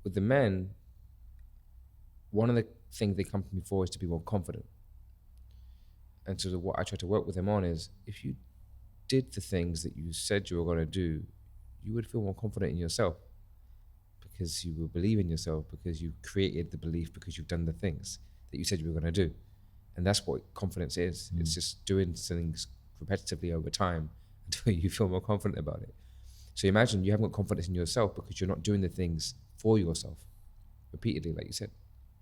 with the men, one of the things they come to me for is to be more confident. And so what I try to work with them on is, if you did the things that you said you were going to do, you would feel more confident in yourself, because you will believe in yourself, because you created the belief, because you've done the things that you said you were going to do. And that's what confidence is. It's just doing things repetitively over time until you feel more confident about it. So imagine you haven't got confidence in yourself because you're not doing the things for yourself repeatedly, like you said.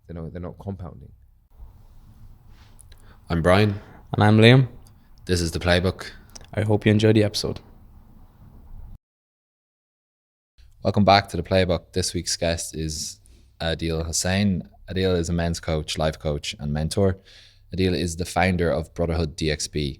They're not compounding. I'm Brian. And I'm Liam. This is The Playbook. I hope you enjoyed the episode. Welcome back to The Playbook. This week's guest is Adil Hussain. Adil is a men's coach, life coach, and mentor. Adil is the founder of BrotherHood DXB.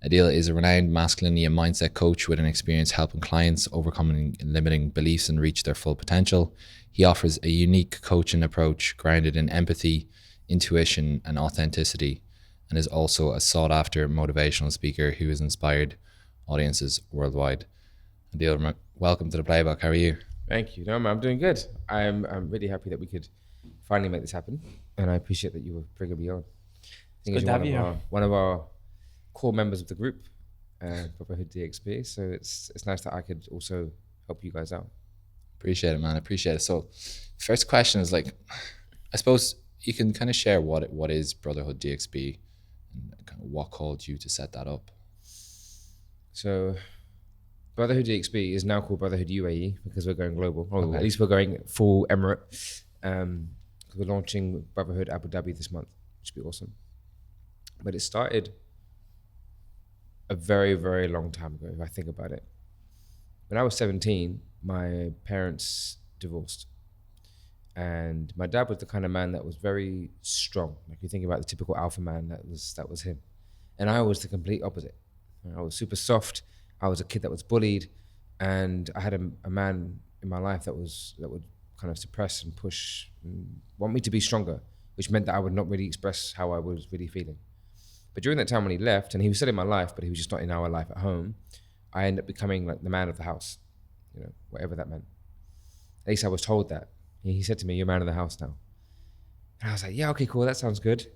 Adil is a renowned masculinity and mindset coach with an experience helping clients overcoming limiting beliefs and reach their full potential. He offers a unique coaching approach grounded in empathy, intuition, and authenticity, and is also a sought-after motivational speaker who has inspired audiences worldwide. Adil, welcome to The Playbook. How are you? Thank you. No, man, I'm doing good. I'm really happy that we could finally make this happen, and I appreciate that you were bringing me on. It's good to have you here. One of our core members of the group, BrotherHood DXB. So it's nice that I could also help you guys out. Appreciate it, man. I appreciate it. So, first question is I suppose you can kind of share what is BrotherHood DXB and kind of what called you to set that up. So, BrotherHood DXB is now called BrotherHood UAE because we're going global. Or at least we're going full Emirate. We're launching BrotherHood Abu Dhabi this month, which would be awesome. But it started a very, very long time ago, if I think about it. When I was 17, my parents divorced. And my dad was the kind of man that was very strong. Like you think about the typical alpha man, that was him. And I was the complete opposite. I was super soft. I was a kid that was bullied. And I had a man in my life that would kind of suppress and push and want me to be stronger, which meant that I would not really express how I was really feeling. But during that time when he left, and he was still in my life, but he was just not in our life at home, I ended up becoming like the man of the house, whatever that meant. At least I was told that. He said to me, "You're man of the house now." And I was like, yeah, okay, cool, that sounds good.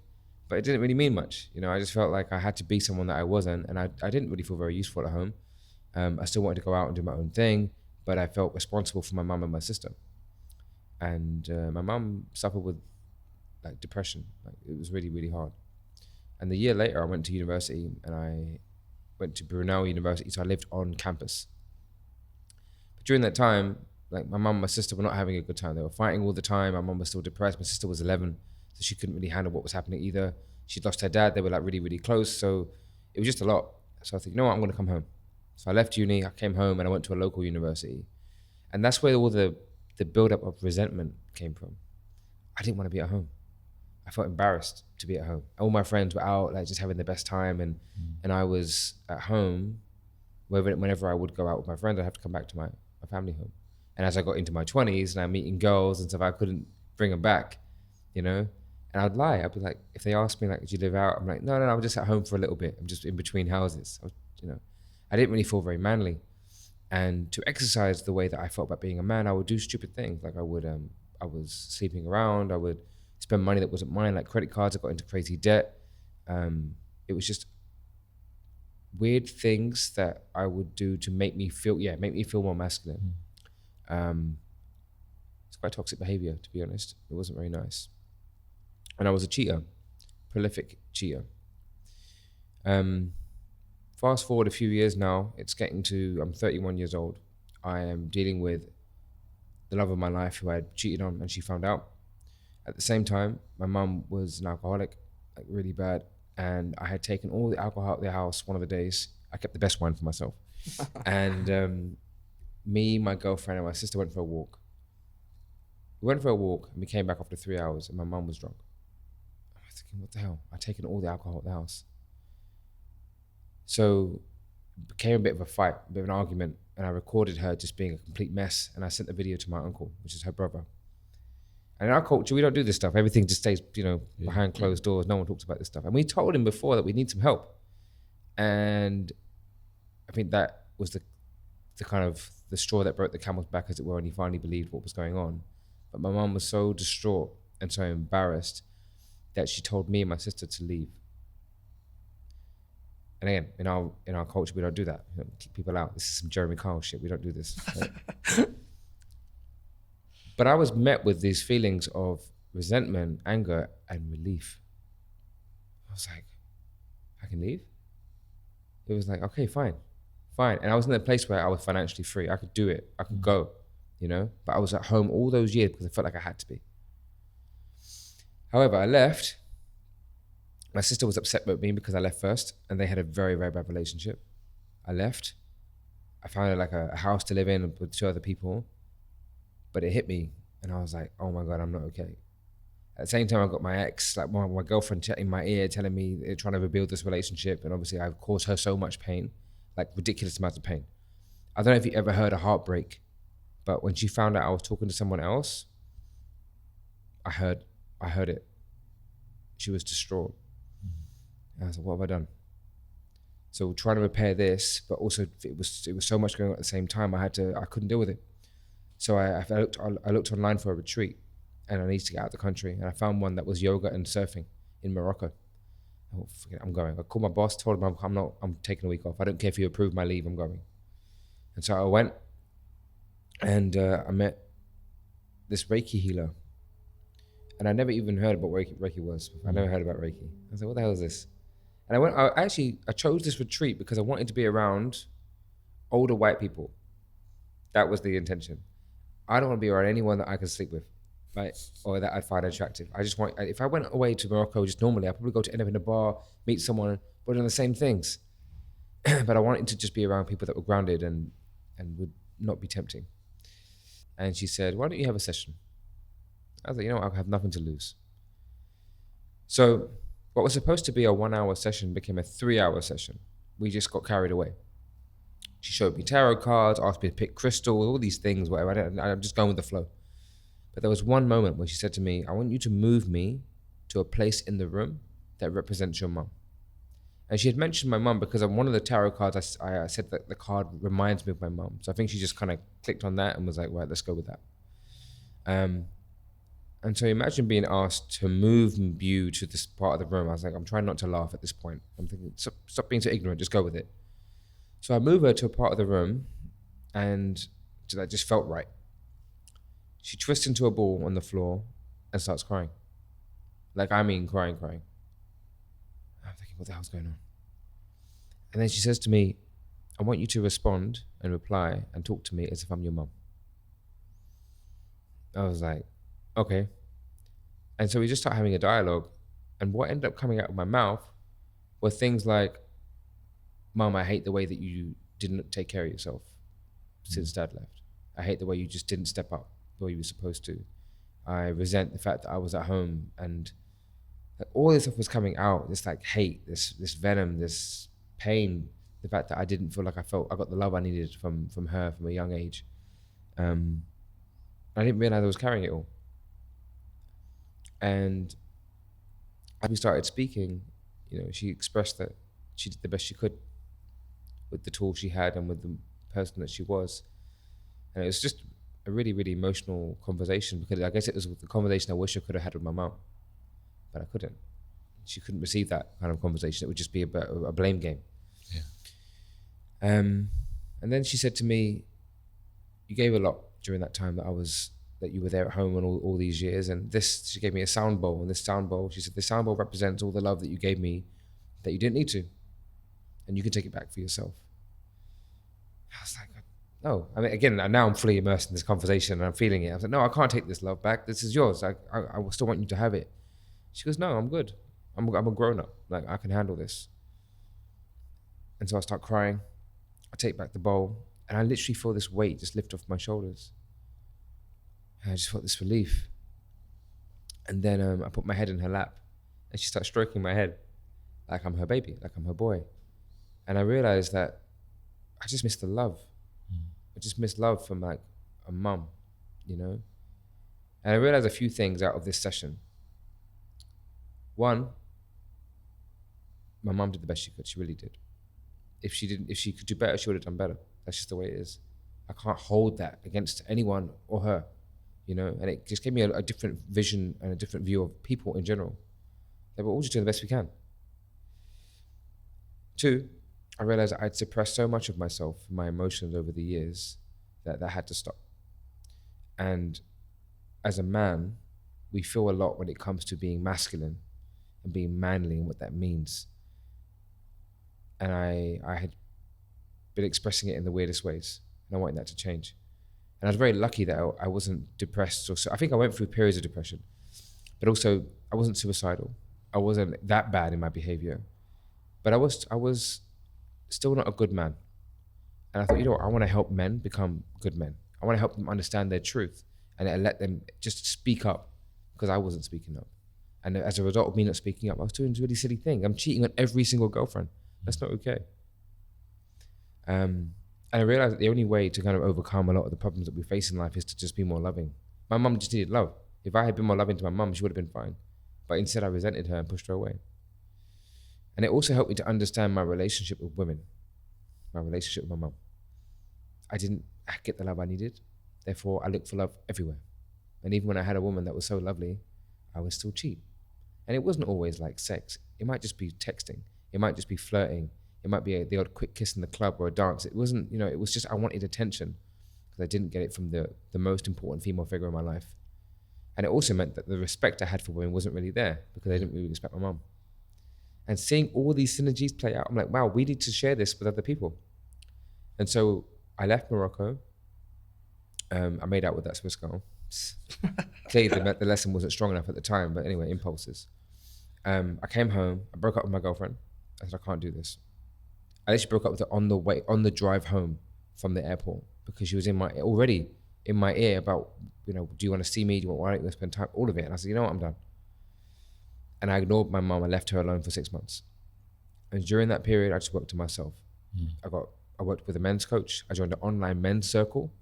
But it didn't really mean much. I just felt like I had to be someone that I wasn't, and I didn't really feel very useful at home. I still wanted to go out and do my own thing, but I felt responsible for my mum and my sister. And my mum suffered with like depression. Like, it was really, really hard. And the year later, I went to university, and I went to Brunel University, so I lived on campus. But during that time, like my mum and my sister were not having a good time. They were fighting all the time. My mum was still depressed. My sister was 11, so she couldn't really handle what was happening either. She'd lost her dad. They were like really, really close. So it was just a lot. So I thought, you know what, I'm going to come home. So I left uni, I came home, and I went to a local university. And that's where all the build-up of resentment came from. I didn't want to be at home. I felt embarrassed to be at home. All my friends were out, like just having the best time, and I was at home. Whenever I would go out with my friends, I'd have to come back to my family home. And as I got into my 20s and I'm meeting girls and stuff, I couldn't bring them back, And I'd lie. I'd be like, if they asked me, like, did you live out? I'm like, no, I'm just at home for a little bit. I'm just in between houses. I didn't really feel very manly. And to exercise the way that I felt about being a man, I would do stupid things. Like I was sleeping around. I would spend money that wasn't mine, like credit cards. I got into crazy debt. It was just weird things that I would do to make me feel more masculine. It's quite toxic behavior, to be honest. It wasn't very nice. And I was a cheater, prolific cheater. Fast forward a few years now, I'm 31 years old. I am dealing with the love of my life who I had cheated on, and she found out. At the same time, my mum was an alcoholic, like really bad. And I had taken all the alcohol out of the house one of the days. I kept the best wine for myself. And me, my girlfriend, and my sister went for a walk. We went for a walk, and we came back after 3 hours, and my mum was drunk. I was thinking, what the hell? I'd taken all the alcohol out of the house. So it became a bit of a fight, a bit of an argument, and I recorded her just being a complete mess, and I sent the video to my uncle, which is her brother. And in our culture, we don't do this stuff. Everything just stays, behind closed doors. No one talks about this stuff. And we told him before that we need some help. And I think that was the kind of the straw that broke the camel's back, as it were, and he finally believed what was going on. But my mum was so distraught and so embarrassed that she told me and my sister to leave. And again, in our culture, we don't do that. We don't keep people out. This is some Jeremy Kyle shit. We don't do this. Right? But I was met with these feelings of resentment, anger, and relief. I was like, I can leave? It was like, okay, fine. And I was in a place where I was financially free. I could do it. I could go, But I was at home all those years because I felt like I had to be. However, I left. My sister was upset with me because I left first, and they had a very, very bad relationship. I left. I found like a house to live in with 2 other people, but it hit me, and I was like, oh my God, I'm not okay. At the same time, I got my ex, like my girlfriend in my ear telling me, trying to rebuild this relationship, and obviously I've caused her so much pain, like ridiculous amounts of pain. I don't know if you ever heard a heartbreak, but when she found out I was talking to someone else, I heard it. She was distraught. And I was like, what have I done? So trying to repair this, but also it was so much going on at the same time. I couldn't deal with it. So I looked online for a retreat, and I needed to get out of the country. And I found one that was yoga and surfing in Morocco. Oh, forget it, I'm going. I called my boss, told him I'm taking a week off. I don't care if you approve my leave, I'm going. And so I went, and I met this Reiki healer. And I never even heard about what Reiki was. I never heard about Reiki. I was like, what the hell is this? And I chose this retreat because I wanted to be around older white people. That was the intention. I don't want to be around anyone that I can sleep with, right? Or that I'd find attractive. If I went away to Morocco just normally, I'd probably end up in a bar, meet someone, but doing the same things. But I wanted to just be around people that were grounded and would not be tempting. And she said, why don't you have a session? I was like, I have nothing to lose. So what was supposed to be a 1-hour session became a 3-hour session. We just got carried away. She showed me tarot cards, asked me to pick crystals, all these things, whatever. I'm just going with the flow. But there was one moment where she said to me, I want you to move me to a place in the room that represents your mum. And she had mentioned my mum because on one of the tarot cards, I said that the card reminds me of my mum. So I think she just kind of clicked on that and was like, right, let's go with that. And so imagine being asked to move you to this part of the room. I was like, I'm trying not to laugh at this point. I'm thinking, stop being so ignorant, just go with it. So I move her to a part of the room, and that just felt right. She twists into a ball on the floor and starts crying. Like, I mean, crying. I'm thinking, what the hell's going on? And then she says to me, I want you to respond and reply and talk to me as if I'm your mum. I was like, okay. And so we just started having a dialogue, and what ended up coming out of my mouth were things like, Mum, I hate the way that you didn't take care of yourself since Dad left. I hate the way you just didn't step up the way you were supposed to. I resent the fact that I was at home, and all this stuff was coming out, this like hate, this venom, this pain, the fact that I didn't feel like I got the love I needed from her from a young age. I didn't realize I was carrying it all. And as we started speaking, she expressed that she did the best she could with the tools she had and with the person that she was. And it was just a really, really emotional conversation, because I guess it was the conversation I wish I could have had with my mum, but I couldn't. She couldn't receive that kind of conversation. It would just be a blame game. Yeah. And then she said to me, you gave a lot during that time that you were there at home and all these years. And she gave me a sound bowl, and this sound bowl, she said, this sound bowl represents all the love that you gave me that you didn't need to. And you can take it back for yourself. I was like, no. I mean, again, now I'm fully immersed in this conversation and I'm feeling it. I was like, no, I can't take this love back. This is yours. I still want you to have it. She goes, no, I'm good. I'm a grown up. Like, I can handle this. And so I start crying. I take back the bowl, and I literally feel this weight just lift off my shoulders. And I just felt this relief. And then I put my head in her lap, and she starts stroking my head like I'm her baby, like I'm her boy. And I realized that I just missed the love. I just missed love from like a mum, And I realized a few things out of this session. One, my mum did the best she could. She really did. If she could do better, she would have done better. That's just the way it is. I can't hold that against anyone or her. you know, and it just gave me a different vision and a different view of people in general. That we're all just doing the best we can. 2, I realized I'd suppressed so much of myself, my emotions over the years, that had to stop. And as a man, we feel a lot when it comes to being masculine and being manly and what that means. And I had been expressing it in the weirdest ways, and I wanted that to change. And I was very lucky that I wasn't depressed. I think I went through periods of depression, but also I wasn't suicidal. I wasn't that bad in my behavior, but I was still not a good man. And I thought, you know what, I want to help men become good men. I want to help them understand their truth and let them just speak up, because I wasn't speaking up. And as a result of me not speaking up, I was doing this really silly thing. I'm cheating on every single girlfriend. That's not okay. And I realized that the only way to kind of overcome a lot of the problems that we face in life is to just be more loving. My mum just needed love. If I had been more loving to my mum, she would have been fine. But instead I resented her and pushed her away. And it also helped me to understand my relationship with women, my relationship with my mum. I didn't get the love I needed. Therefore, I looked for love everywhere. And even when I had a woman that was so lovely, I would still cheat. And it wasn't always like sex. It might just be texting. It might just be flirting. It might be the odd quick kiss in the club or a dance. It wasn't, you know, it was just I wanted attention because I didn't get it from the most important female figure in my life. And it also meant that the respect I had for women wasn't really there because I didn't really respect my mum. And seeing all these synergies play out, I'm like, wow, we need to share this with other people. And so I left Morocco. I made out with that Swiss girl. Clearly the lesson wasn't strong enough at the time, but anyway, impulses. I came home, I broke up with my girlfriend. I said, I can't do this. I actually broke up with her on the drive home from the airport because she was already in my ear about, you know, do you want to see me? Why don't you spend time? All of it. And I said, you know what, I'm done. And I ignored my mum. I left her alone for 6 months. And during that period, I just worked to myself. I worked with a men's coach. I joined an online men's circle.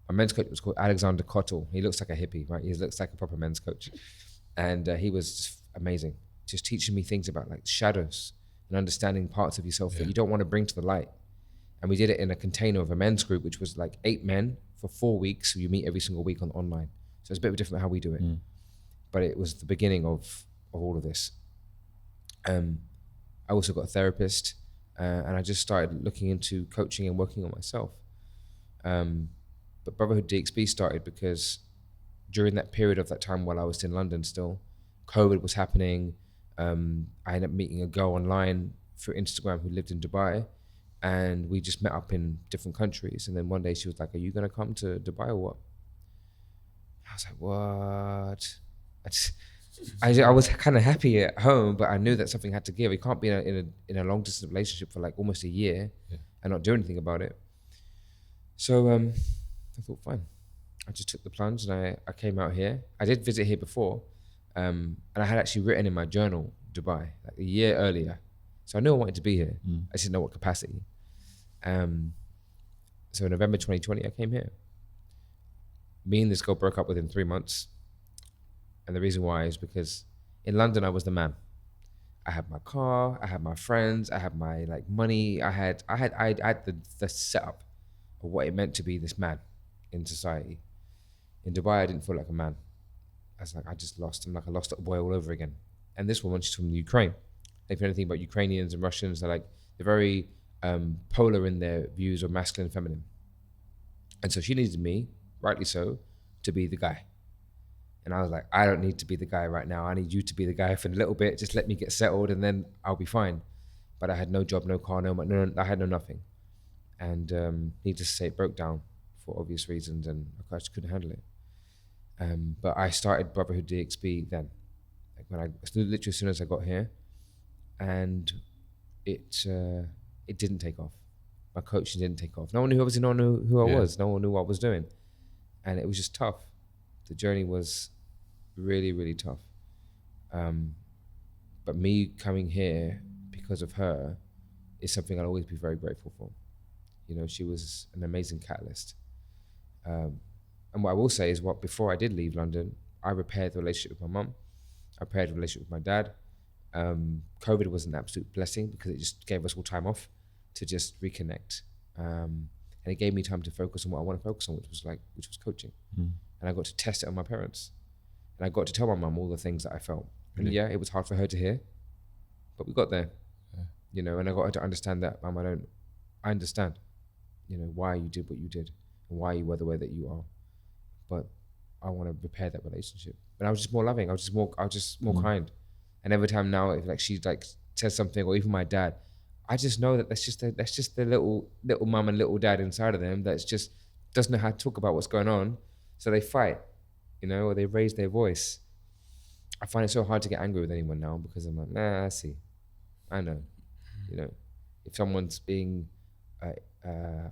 My men's coach was called Alexander Kottel. He looks like a hippie, right? He looks like a proper men's coach. And he was just amazing, just teaching me things about like shadows and understanding parts of yourself that you don't want to bring to the light. And we did it in a container of a men's group, which was like 8 men for 4 weeks. So you meet every single week on online. So it's a bit different how we do it. But it was the beginning of all of this. I also got a therapist and I just started looking into coaching and working on myself. But BrotherHood DXB started because during that period of that time while I was in London still, COVID was happening. I ended up meeting a girl online through Instagram who lived in Dubai, and we just met up in different countries. And then one day she was like, are you going to come to Dubai or what? I was like, what? I was kind of happy at home, but I knew that something had to give. You can't be in a long distance relationship for like almost a year and not do anything about it. So I thought, fine. I just took the plunge and I came out here. I did visit here before, and I had actually written in my journal Dubai like a year earlier. So I knew I wanted to be here. I just didn't know what capacity. So in November 2020, I came here. Me and this girl broke up within 3 months. And the reason why is because in London, I was the man. I had my car, I had my friends, I had my like money, I had the setup of what it meant to be this man in society. In Dubai, I didn't feel like a man. I just lost. I'm like a lost little boy all over again. And this woman, she's from Ukraine. If you know anything about Ukrainians and Russians, they're very polar in their views of masculine and feminine. And so she needed me, rightly so, to be the guy. And I was like, I don't need to be the guy right now. I need you to be the guy for a little bit. Just let me get settled and then I'll be fine. But I had no job, no car, I had no nothing. And needless to say, it broke down for obvious reasons and I just couldn't handle it. But I started BrotherHood DXB then. Like literally as soon as I got here, and it didn't take off. My coaching didn't take off. No one knew who I was. No one knew what I was doing. And it was just tough. The journey was really, really tough. But me coming here because of her is something I'll always be very grateful for. You know, she was an amazing catalyst. And what I will say is before I did leave London, I repaired the relationship with my mum. I repaired the relationship with my dad. COVID was an absolute blessing because it just gave us all time off to just reconnect. And it gave me time to focus on what I want to focus on, which was coaching. and I got to test it on my parents, and I got to tell my mum all the things that I felt. Really? And yeah, it was hard for her to hear, but we got there. You know, and I got her to understand that, Mum, I understand, you know, why you did what you did and why you were the way that you are, but I want to repair that relationship. But I was just more loving. I was just more kind. And every time now, if like she like says something, or even my dad, I just know that that's just the little mum and little dad inside of them that's just doesn't know how to talk about what's going on, so they fight, you know, or they raise their voice. I find it so hard to get angry with anyone now because I'm like, nah, I know. You know, if someone's being, I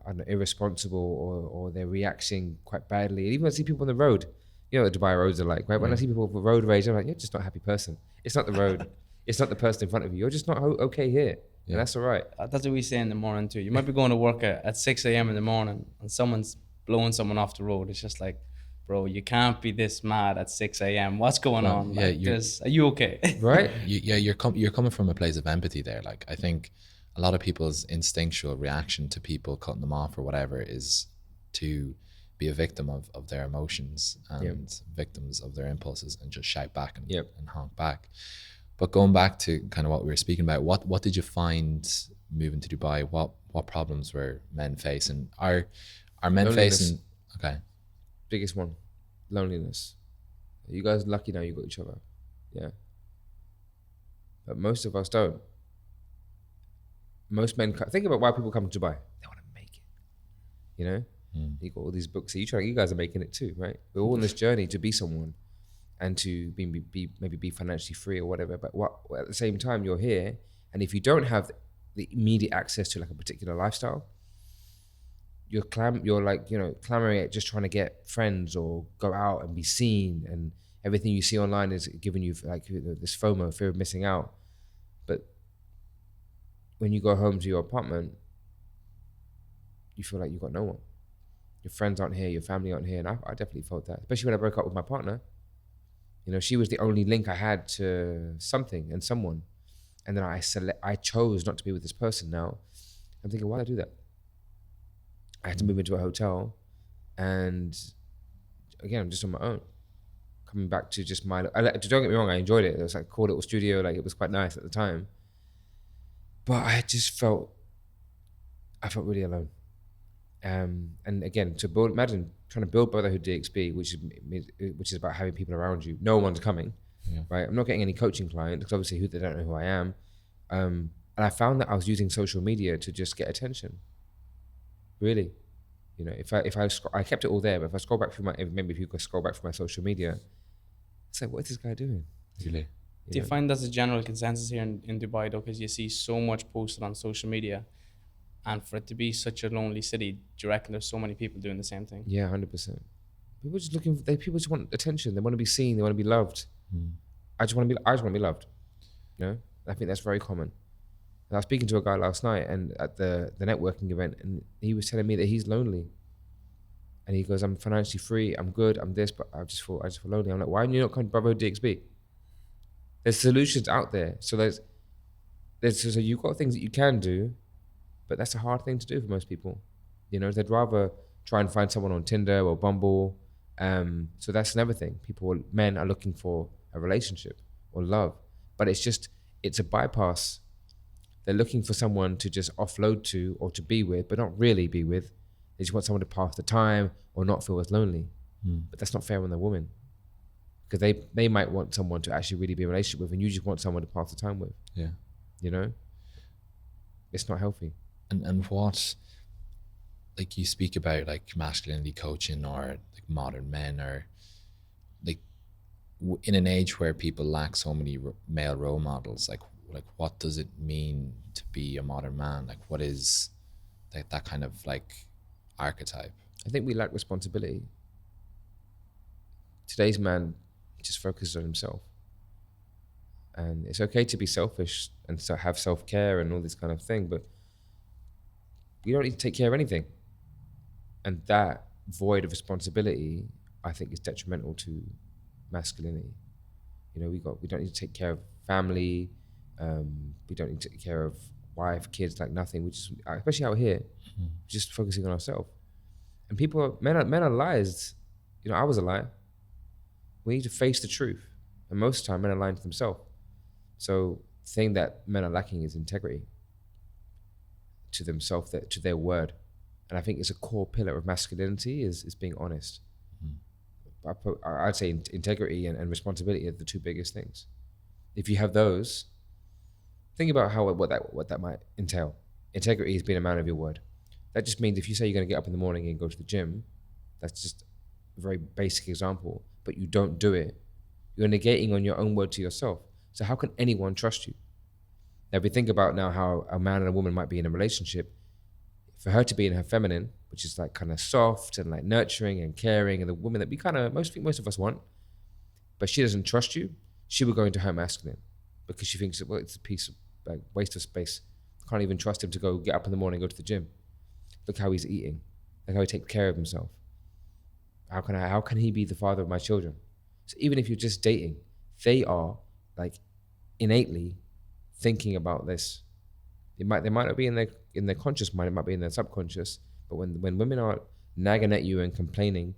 don't know, irresponsible or they're reacting quite badly, even when I see people on the road, you know what Dubai roads are like, right? When I see people with road rage, I'm like, you're just not a happy person. It's not the road. It's not the person in front of you. You're just not okay here. Yeah. And that's all right. That's what we say in the morning too. You might be going to work at 6 a.m. in the morning and someone's blowing someone off the road. It's just like, bro, you can't be this mad at 6 a.m. What's going on? Yeah, like, are you okay? Right? You're coming from a place of empathy there. Like, I think a lot of people's instinctual reaction to people cutting them off or whatever is to be a victim of their emotions and victims of their impulses and just shout back and honk back. But going back to kind of what we were speaking about, what did you find moving to Dubai? What problems were men facing? Are men Loneliness. facing? Okay. Biggest one, loneliness. You guys are lucky now you got each other. Yeah. But most of us don't. Most men, think about why people come to Dubai. They want to make it. You know? You got all these books. You guys are making it too, right? We're all on this journey to be someone and to maybe be financially free or whatever. But at the same time, you're here. And if you don't have the immediate access to like a particular lifestyle, you're like, you know, clamoring at just trying to get friends or go out and be seen, and everything you see online is giving you like this FOMO, fear of missing out. But when you go home to your apartment, you feel like you've got no one. Your friends aren't here, your family aren't here, and I definitely felt that, especially when I broke up with my partner. You know, she was the only link I had to something and someone, and then I chose not to be with this person. Now I'm thinking, why did I do that? I had to move into a hotel, and again, I'm just on my own. Coming back to just don't get me wrong, I enjoyed it. It was like a cool little studio, like it was quite nice at the time. But I felt really alone. And again, imagine trying to build BrotherHood DXB, which is about having people around you. No one's coming, right? I'm not getting any coaching clients because obviously they don't know who I am. And I found that I was using social media to just get attention. Really, you know, I kept it all there, but if I scroll back through if you could scroll back through my social media, it's like, what is this guy doing? Really? Do you find that's a general consensus here in Dubai though? Because you see so much posted on social media, and for it to be such a lonely city, do you reckon there's so many people doing the same thing? Yeah, 100%. People just want attention. They want to be seen. They want to be loved. I just want to be loved. You know, I think that's very common. And I was speaking to a guy last night and at the networking event, and he was telling me that he's lonely. And he goes, I'm financially free, I'm good, I'm this, but I just feel lonely. I'm like, why are you not coming to BrotherHood DXB? There's solutions out there. So so you've got things that you can do, but that's a hard thing to do for most people. You know, they'd rather try and find someone on Tinder or Bumble. So that's another thing. Men are looking for a relationship or love, but it's a bypass. They're looking for someone to just offload to or to be with, but not really be with. They just want someone to pass the time or not feel as lonely. But that's not fair on the woman, because they might want someone to actually really be in a relationship with, and you just want someone to pass the time with. Yeah. You know? It's not healthy. And what, like you speak about like masculinity coaching or like modern men, or like in an age where people lack so many male role models, like what does it mean to be a modern man? Like what is that kind of like archetype? I think we lack responsibility. Today's man just focuses on himself. And it's okay to be selfish and so have self-care and all this kind of thing, but you don't need to take care of anything. And that void of responsibility, I think, is detrimental to masculinity. You know, we don't need to take care of family. We don't need to take care of wife, kids, like nothing. We just, especially out here, just focusing on ourselves. And men are liars. I was a liar. We need to face the truth. And most of the time, men are lying to themselves. So the thing that men are lacking is integrity to themselves, to their word. And I think it's a core pillar of masculinity is being honest. I'd say integrity and responsibility are the two biggest things. If you have those, think about what that might entail. Integrity is being a man of your word. That just means if you say you're going to get up in the morning and go to the gym, that's just a very basic example, but you don't do it, you're negating on your own word to yourself. So how can anyone trust you? Now, if we think about now how a man and a woman might be in a relationship, for her to be in her feminine, which is like kind of soft and like nurturing and caring, and the woman that we kind of, most of us want, but she doesn't trust you, she will go into her masculine because she thinks, well, it's a piece of like waste of space. Can't even trust him to go get up in the morning and go to the gym. Look how he's eating. Look how he takes care of himself. How can he be the father of my children? So even if you're just dating, they are like innately thinking about this. They might not be in their conscious mind, it might be in their subconscious, but when women are nagging at you and complaining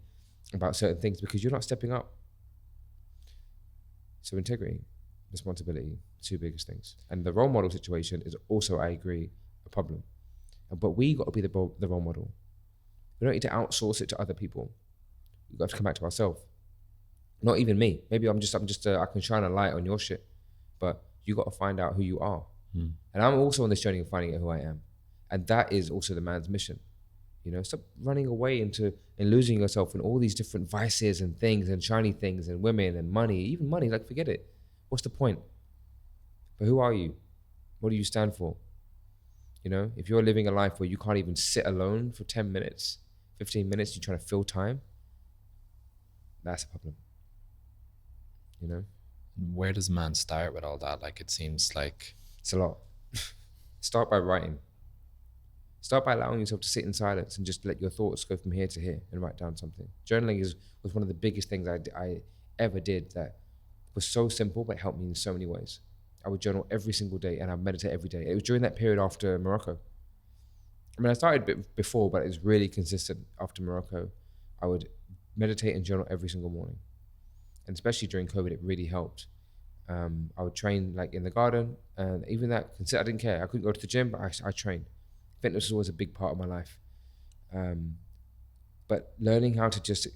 about certain things because you're not stepping up. So integrity, responsibility, two biggest things. And the role model situation is also, I agree, a problem. But we got to be the role model. We don't need to outsource it to other people. We've got to come back to ourselves. Not even me. Maybe I can shine a light on your shit, but you got to find out who you are. And I'm also on this journey of finding out who I am. And that is also the man's mission. Stop running away and losing yourself in all these different vices and things and shiny things and women and money, even money, like forget it. What's the point? But who are you? What do you stand for? If you're living a life where you can't even sit alone for 10 minutes, 15 minutes, you're trying to fill time, that's a problem. Where does man start with all that? Like, it seems like... It's a lot. Start by writing. Start by allowing yourself to sit in silence and just let your thoughts go from here to here and write down something. Journaling was one of the biggest things I ever did that was so simple, but it helped me in so many ways. I would journal every single day and I meditate every day. It was during that period after Morocco. I mean, I started a bit before, but it was really consistent after Morocco. I would meditate and journal every single morning. And especially during COVID, it really helped. I would train like in the garden, and even that, I didn't care. I couldn't go to the gym, but I trained. Fitness was always a big part of my life. But learning how to just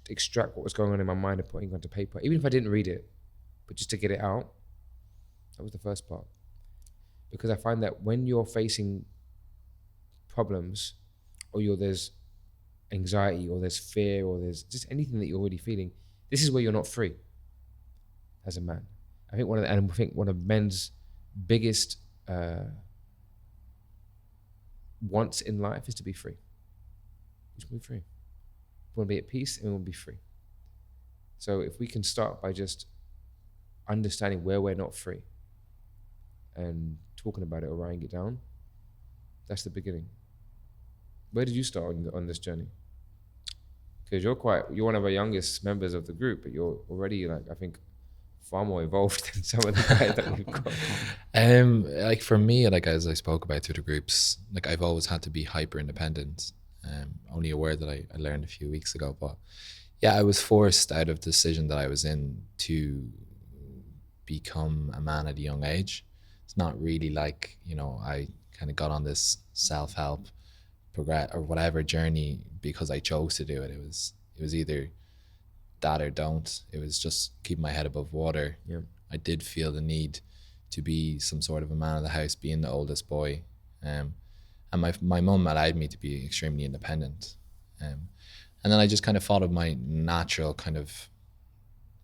extract what was going on in my mind and putting it onto paper, even if I didn't read it, but just to get it out, that was the first part. Because I find that when you're facing problems, or there's anxiety, or there's fear, or there's just anything that you're already feeling, this is where you're not free as a man. I think one of men's biggest wants in life is to be free. We just want to be free. We want to be at peace and we want to be free. So if we can start by just understanding where we're not free and talking about it or writing it down, that's the beginning. Where did you start on this journey? Because you're one of our youngest members of the group, but you're already I think far more evolved than some of the guys that we've got. Like for me, like as I spoke about through the groups, like I've always had to be hyper independent. Only a word that I learned a few weeks ago, but yeah, I was forced out of the decision that I was in to become a man at a young age. It's not really like, I kind of got on this self-help progress or whatever journey because I chose to do it. It was either that or don't. It was just keep my head above water. Yeah. I did feel the need to be some sort of a man of the house, being the oldest boy. And my mum allowed me to be extremely independent. And then I just kind of thought of my natural kind of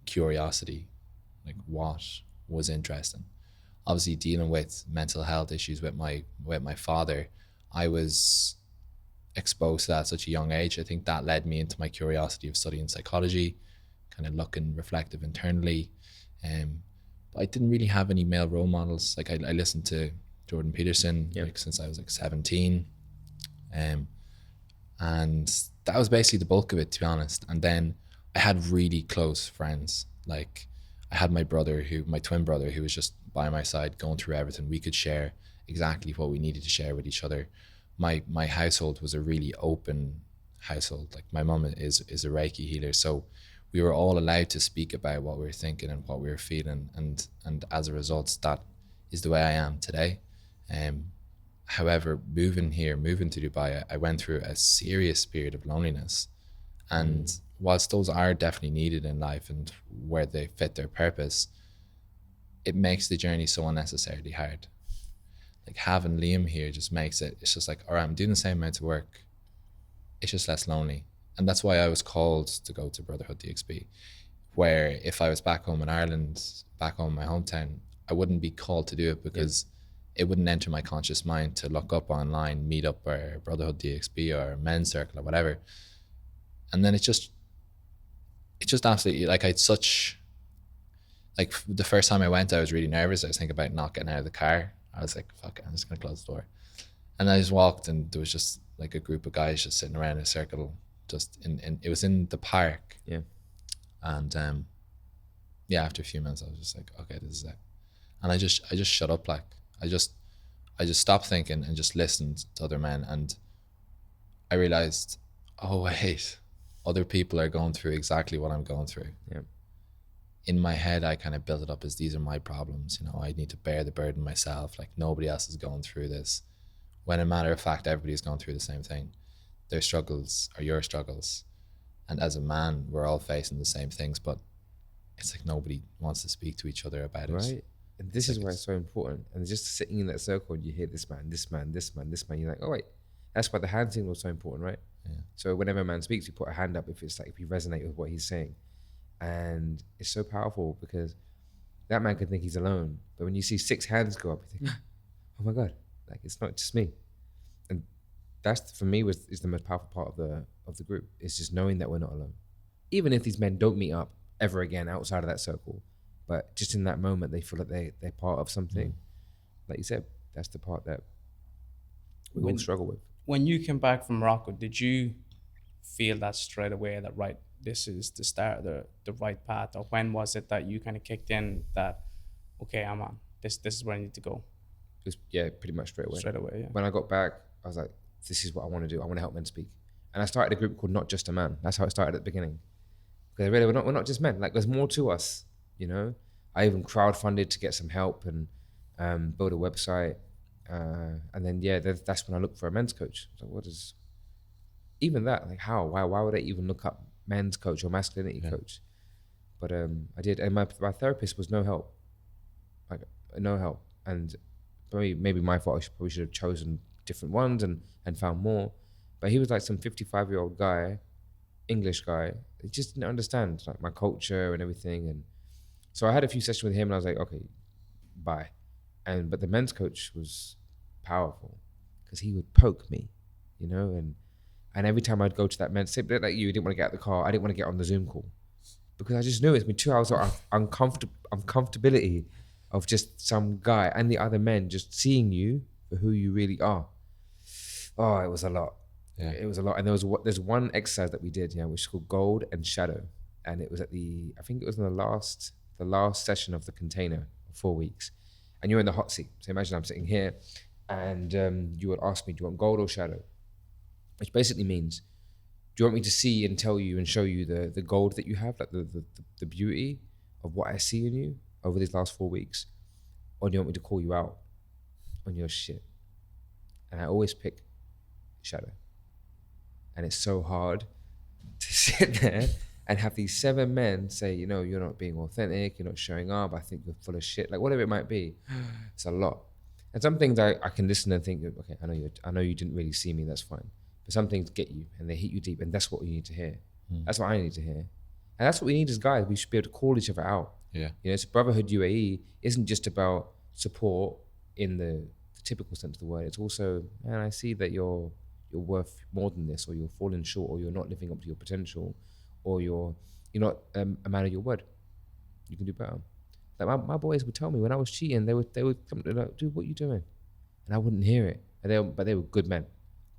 curiosity, like what was interesting. Obviously dealing with mental health issues with my father, I was exposed to that at such a young age. I think that led me into my curiosity of studying psychology, kind of looking reflective internally. But I didn't really have any male role models. Like I listened to Jordan Peterson since I was 17. And that was basically the bulk of it, to be honest. And then I had really close friends. Like I had my twin brother, who was just by my side going through everything. We could share exactly what we needed to share with each other. My household was a really open household. Like my mum is a Reiki healer, so we were all allowed to speak about what we were thinking and what we were feeling, and as a result, that is the way I am today. However, moving to Dubai, I went through a serious period of loneliness, and whilst those are definitely needed in life and where they fit their purpose, it makes the journey so unnecessarily hard. Like having Liam here just makes it, it's just like, all right, I'm doing the same amount of work. It's just less lonely. And that's why I was called to go to BrotherHood DXB, where if I was back home in Ireland, back home in my hometown, I wouldn't be called to do it because it wouldn't enter my conscious mind to look up online, meet up or BrotherHood DXB or Men's Circle or whatever. And then it's just absolutely, like, like the first time I went, I was really nervous. I was thinking about not getting out of the car. I was like, fuck it, I'm just gonna close the door. And I just walked, and there was just like a group of guys just sitting around in a circle, just in it was in the park. Yeah. And after a few minutes I was just like, okay, this is it. And I just shut up. Like I just stopped thinking and just listened to other men, and I realized, oh wait, other people are going through exactly what I'm going through. Yeah. In my head, I kind of built it up as these are my problems. You know, I need to bear the burden myself. Like nobody else is going through this. When in matter of fact, everybody's going through the same thing. Their struggles are your struggles. And as a man, we're all facing the same things, but it's like nobody wants to speak to each other about it. Right. And this is why it's so important. And just sitting in that circle and you hear this man, this man, this man, this man, you're like, oh wait, that's why the hand signal is so important, right? Yeah. So whenever a man speaks, you put a hand up if you resonate with what he's saying. And it's so powerful because that man could think he's alone, but when you see 6 hands go up, you think, oh my God, like it's not just me. And that's, for me, is the most powerful part of the group. It's just knowing that we're not alone. Even if these men don't meet up ever again outside of that circle, but just in that moment, they feel like they're part of something. Like you said, that's the part that we all struggle with. When you came back from Morocco, did you feel that straight away that, right, this is the start of the right path? Or when was it that you kind of kicked in that, okay, I'm on, this is where I need to go? Just, yeah, pretty much straight away. Straight away, yeah. When I got back, I was like, this is what I want to do. I want to help men speak. And I started a group called Not Just a Man. That's how it started at the beginning. Because really, we're not just men. Like, there's more to us, you know? I even crowdfunded to get some help and build a website. And then, that's when I looked for a men's coach. So what is, even that, like how? Why would I even look up men's coach or masculinity coach? But I did. And my therapist was no help. Like, no help. And maybe my fault, I probably should have chosen different ones and found more. But he was like some 55-year-old guy, English guy. He just didn't understand like my culture and everything. And so I had a few sessions with him and I was like, okay, bye. But the men's coach was powerful because he would poke me, you know, and every time I'd go to that men's, say like you didn't want to get out of the car, I didn't want to get on the Zoom call because I just knew it's been 2 hours of uncomfortability of just some guy and the other men just seeing you for who you really are. Oh, it was a lot. Yeah. It was a lot. And there's one exercise that we did, which is called Gold and Shadow. And it was I think it was in the last session of the container, 4 weeks. And you're in the hot seat. So imagine I'm sitting here and you would ask me, do you want gold or shadow? Which basically means, do you want me to see and tell you and show you the gold that you have, like the beauty of what I see in you over these last 4 weeks? Or do you want me to call you out on your shit? And I always pick shadow. And it's so hard to sit there and have these 7 men say, you know, you're not being authentic, you're not showing up, I think you're full of shit, like whatever it might be. It's a lot. And some things I can listen and think, okay, I know you didn't really see me, that's fine. But some things get you and they hit you deep, and that's what you need to hear. That's what I need to hear. And that's what we need as guys. We should be able to call each other out. Yeah. You know, so BrotherHood UAE isn't just about support in the typical sense of the word. It's also, man, I see that you're worth more than this, or you're falling short, or you're not living up to your potential, or you're not a man of your word. You can do better. Like my boys would tell me when I was cheating, they would come to like, dude, what are you doing? And I wouldn't hear it. But they were good men.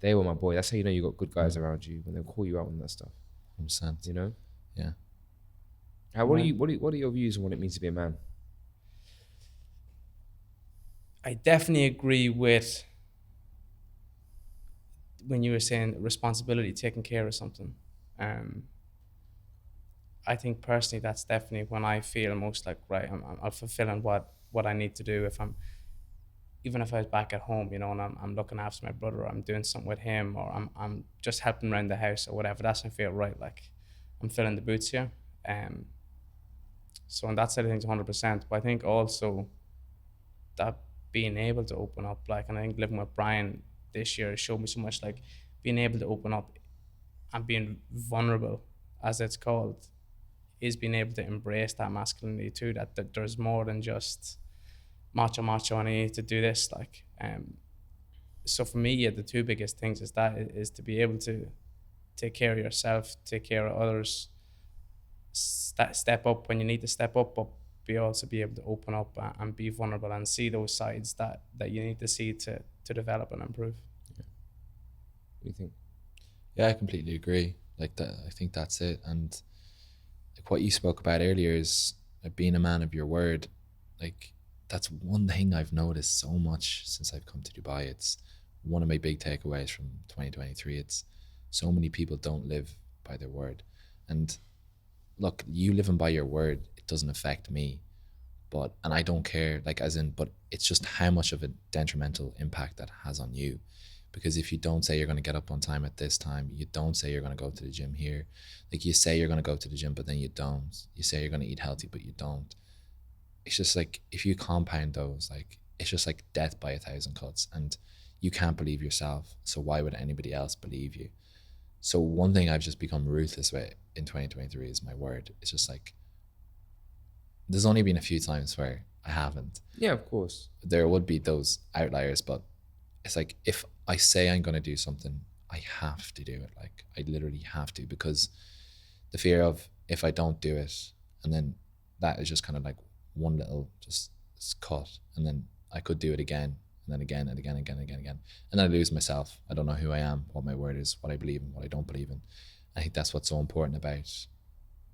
They were my boys. That's how you know you got good guys around you, when they'll call you out on that stuff. 100%. You know? Yeah. What are your views on what it means to be a man? I definitely agree with when you were saying responsibility, taking care of something, I think personally that's definitely when I feel most like, right, I'm fulfilling what I need to do. If I'm, even if I was back at home, you know, and I'm looking after my brother, or I'm doing something with him, or I'm just helping around the house or whatever, that's when I feel right, like I'm filling the boots here. So on that side of things, 100%. But I think also that being able to open up, like, and I think living with Brian this year showed me so much, like being able to open up and being vulnerable, as it's called, is being able to embrace that masculinity too, that there's more than just macho, I need to do this, like, so for me, yeah, the two biggest things is to be able to take care of yourself, take care of others, step up when you need to step up, but be able to open up and be vulnerable and see those sides that you need to see to develop and improve. Yeah. What do you think? Yeah, I completely agree. Like that, I think that's it. And like what you spoke about earlier is like being a man of your word. Like that's one thing I've noticed so much since I've come to Dubai. It's one of my big takeaways from 2023. It's so many people don't live by their word. And look, you living by your word, it doesn't affect me, and I don't care, like, as in, but it's just how much of a detrimental impact that has on you. Because if you don't say you're going to get up on time at this time, you don't say you're going to go to the gym here, like you say you're going to go to the gym, but then you don't. You say you're going to eat healthy, but you don't. It's just like, if you compound those, like, it's just like death by 1,000 cuts, and you can't believe yourself. So why would anybody else believe you? So one thing I've just become ruthless with in 2023 is my word. It's just like, there's only been a few times where I haven't. Yeah, of course. There would be those outliers, but it's like, if I say I'm going to do something, I have to do it. Like, I literally have to, because the fear of, if I don't do it, and then that is just kind of like one little just cut, and then I could do it again, and then again and again, and then I lose myself. I don't know who I am, what my word is, what I believe in, what I don't believe in. I think that's what's so important about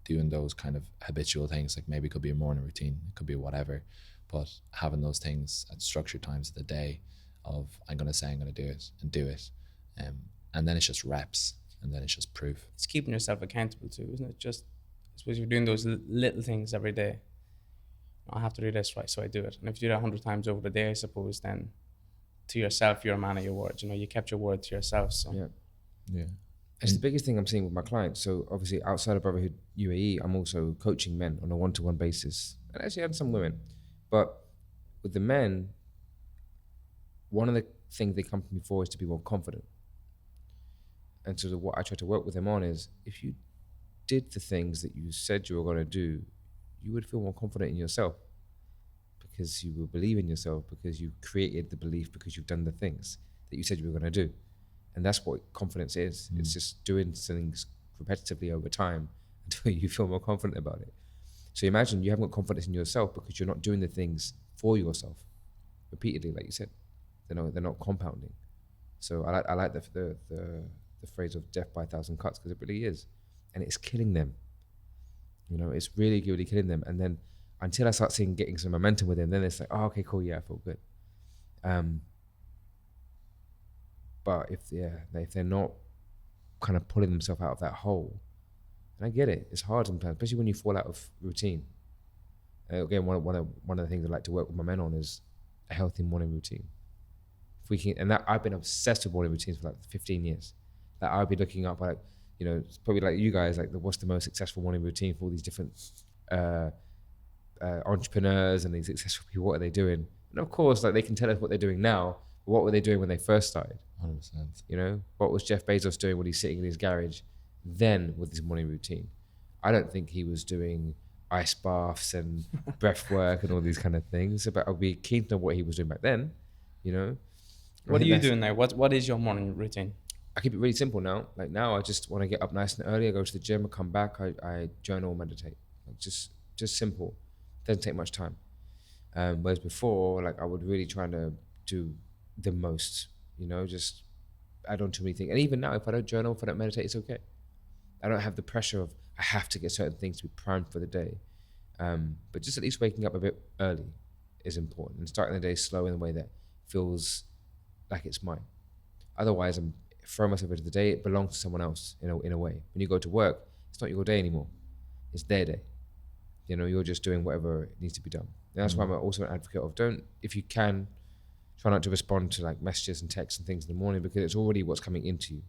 doing those kind of habitual things. Like, maybe it could be a morning routine, it could be whatever, but having those things at structured times of the day of, I'm going to say I'm going to do it, and do it, and then it's just reps, and then it's just proof. It's keeping yourself accountable too, isn't it? Just, I suppose you're doing those little things every day. I have to do this, right, so I do it. And if you do that 100 times over the day, I suppose, then to yourself, you're a man of your word. You know, you kept your word to yourself. So Yeah. It's the biggest thing I'm seeing with my clients. So obviously, outside of Brotherhood UAE, I'm also coaching men on a one-to-one basis, and actually and some women. But with the men, one of the things they come to me for is to be more confident. And so what I try to work with them on is, if you did the things that you said you were going to do, you would feel more confident in yourself, because you will believe in yourself, because you created the belief, because you've done the things that you said you were going to do. And that's what confidence is. It's just doing things repetitively over time until you feel more confident about it. So imagine you haven't got confidence in yourself because you're not doing the things for yourself repeatedly, like you said. They're not compounding. So I like the phrase of death by 1,000 cuts, because it really is, and it's killing them. You know, it's really killing them. And then until I start getting some momentum with them, then it's like, oh, okay, cool, yeah, I feel good. But if they're not kind of pulling themselves out of that hole, and I get it, it's hard sometimes, especially when you fall out of routine. Again, one of the things I like to work with my men on is a healthy morning routine. If we can, and that I've been obsessed with morning routines for like 15 years. Like, I'll be looking up, like, you know, it's probably like you guys, like, what's the most successful morning routine for all these different entrepreneurs and these successful people? What are they doing? And of course, like, they can tell us what they're doing now, but what were they doing when they first started? 100%. You know, what was Jeff Bezos doing when he's sitting in his garage then with his morning routine? I don't think he was doing ice baths and breath work and all these kind of things, but I'll be keen to know what he was doing back then, you know. What are you doing now? What is your morning routine? I keep it really simple now. Like, now I just want to get up nice and early. I go to the gym, I come back, I journal, meditate. Like, just simple. Doesn't take much time. Whereas before, like, I would really try to do the most, you know, just add on too many things. And even now, if I don't journal, if I don't meditate, it's okay. I don't have the pressure of, I have to get certain things to be primed for the day. But just at least waking up a bit early is important, and starting the day slow in a way that feels like it's mine. Otherwise, throw myself into the day. It belongs to someone else in a way. When you go to work, it's not your day anymore. It's their day. You know, you're just doing whatever needs to be done. And that's why I'm also an advocate of if you can, try not to respond to like messages and texts and things in the morning, because it's already what's coming into you.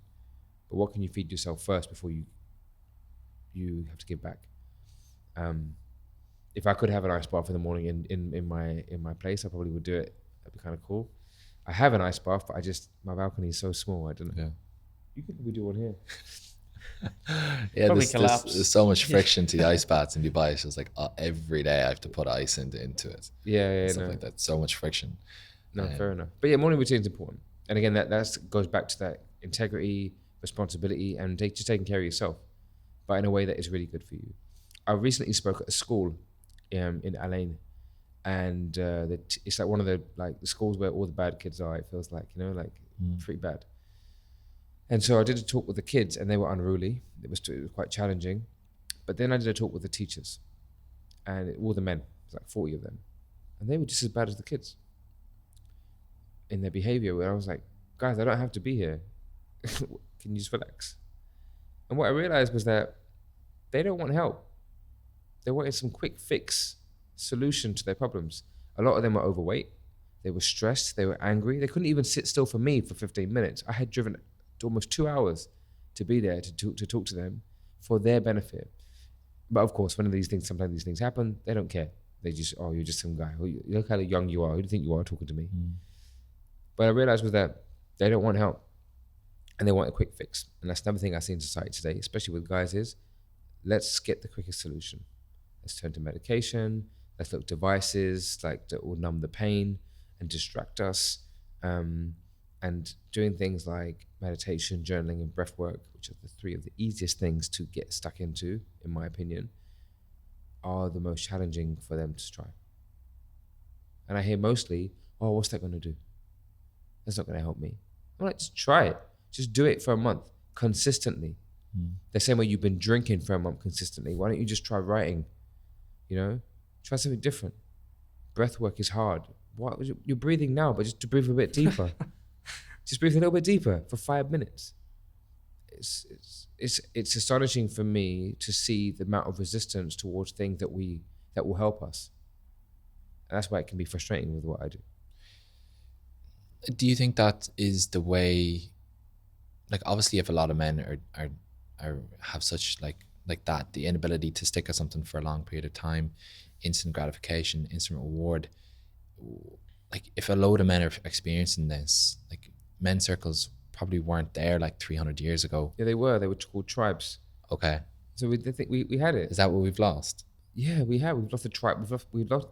But what can you feed yourself first before you have to give back? If I could have an ice bath in the morning in my place, I probably would do it. That'd be kind of cool. I have an ice bath, but my balcony is so small. I don't know. Yeah. You could probably do one here. Yeah, Probably there's so much friction to the ice baths in Dubai. It's just like every day I have to put ice into it. Yeah, Stuff like that. So much friction. No, fair enough. But yeah, morning routine is important. And again, that goes back to that integrity, responsibility, and just taking care of yourself, but in a way that is really good for you. I recently spoke at a school in Alain, and it's like one of the schools where all the bad kids are. It feels like, pretty bad. And so I did a talk with the kids, and they were unruly. It was quite challenging. But then I did a talk with the teachers, and all the men. It was like 40 of them, and they were just as bad as the kids in their behavior. Where I was like, guys, I don't have to be here. Can you just relax? And what I realized was that they don't want help. They wanted some quick fix solution to their problems. A lot of them were overweight. They were stressed. They were angry. They couldn't even sit still for me for 15 minutes. I had driven almost 2 hours to be there to talk to them for their benefit. But of course, sometimes these things happen. They don't care. They just, you're just some guy. Look how young you are. Who do you think you are talking to me? But I realized was that they don't want help, and they want a quick fix. And that's another thing I see in society today, especially with guys, is let's get the quickest solution. Let's turn to medication. Let's look at devices that will numb the pain and distract us. And doing things like meditation, journaling, and breath work, which are the three of the easiest things to get stuck into, in my opinion, are the most challenging for them to try. And I hear mostly, what's that going to do? That's not going to help me. I'm like, just try it. Just do it for a month consistently. The same way you've been drinking for a month consistently. Why don't you just try writing? Try something different. Breath work is hard. You're breathing now, but just to breathe a bit deeper. Just breathe a little bit deeper for 5 minutes. It's astonishing for me to see the amount of resistance towards things that will help us. And that's why it can be frustrating with what I do. Do you think that is the way? Like, obviously, if a lot of men are have such like that, the inability to stick at something for a long period of time, instant gratification, instant reward. Like, if a load of men are experiencing this, like, men's circles probably weren't there like 300 years ago. Yeah, they were. They were called tribes. Okay. So we had it. Is that what we've lost? Yeah, we have. We've lost the tribe. We've lost.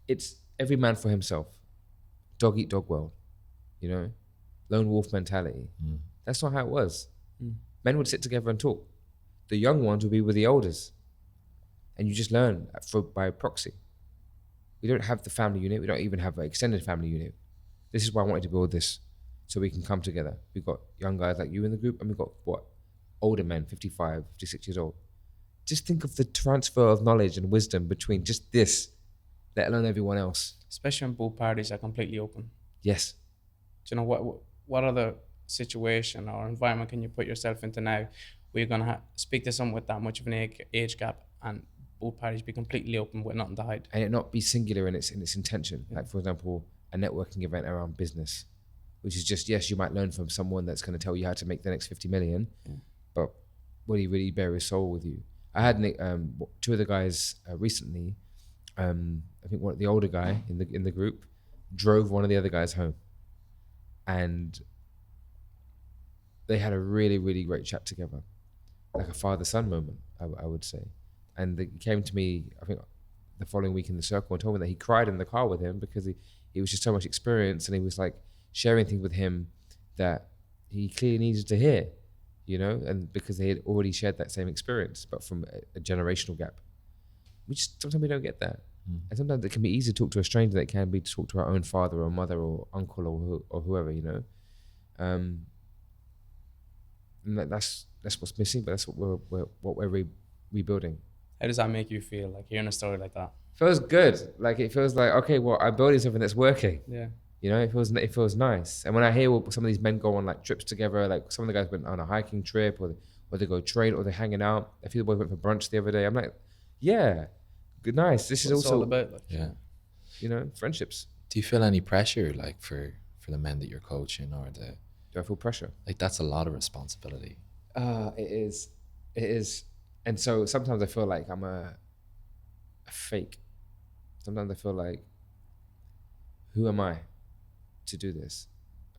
It's every man for himself. Dog eat dog world. Lone wolf mentality. That's not how it was. Men would sit together and talk. The young ones would be with the elders, and you just learn by proxy. We don't have the family unit. We don't even have an extended family unit. This is why I wanted to build this, so we can come together. We've got young guys like you in the group, and we've got older men, 55, 56 years old. Just think of the transfer of knowledge and wisdom between just this, let alone everyone else. Especially when both parties are completely open. Yes. Do you know what other situation or environment can you put yourself into now where you're going to speak to someone with that much of an age gap and both parties be completely open with nothing to hide? And it not be singular in its intention. Yeah. Like, for example, a networking event around business, which is just, yes, you might learn from someone that's going to tell you how to make the next 50 million, but will he really bare his soul with you? I had two of the guys recently, I think the older guy in the group drove one of the other guys home, and they had a really, really great chat together, like a father-son moment, I would say. And they came to me, I think, the following week in the circle and told me that he cried in the car with him because he was just so much experience, and he was like sharing things with him that he clearly needed to hear, and because they had already shared that same experience, but from a generational gap. Sometimes we don't get that. And sometimes it can be easy to talk to a stranger than it can be to talk to our own father or mother or uncle or whoever, And that's what's missing, but that's what we're rebuilding. How does that make you feel, like hearing a story like that? Feels good. Like, it feels like, okay, well, I'm building something that's working. Yeah. You know, it feels nice. And when I hear some of these men go on like trips together, like some of the guys went on a hiking trip, or they go train, or they're hanging out. A few of the boys went for brunch the other day. I'm like, yeah, good, nice. This is What's also all about, like, Yeah. you know, friendships. Do you feel any pressure like for the men that you're coaching, or Do I feel pressure? like that's a lot of responsibility? It is. And so sometimes I feel like I'm a fake. Sometimes I feel like, who am I to do this?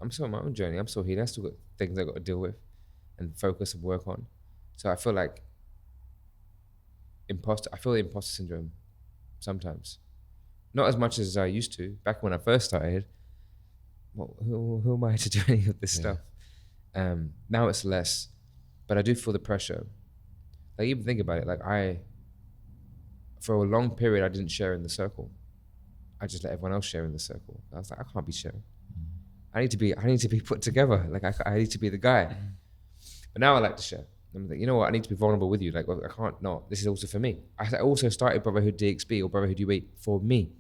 I'm still on my own journey. I'm still here. I still got things I got to deal with and focus and work on. So I feel like I feel the imposter syndrome sometimes. Not as much as I used to. Back when I first started, well, who am I to do any of this stuff? Now it's less, but I do feel the pressure. Like, even think about it. Like, for a long period, I didn't share in the circle. I just let everyone else share in the circle. I was like, I can't be sharing. I need to be put together. Like, I need to be the guy. But now I like to share. I'm like, you know what? I need to be vulnerable with you. Like, well, I can't not. This is also for me. I also started BrotherHood DXB or BrotherHood UAE for me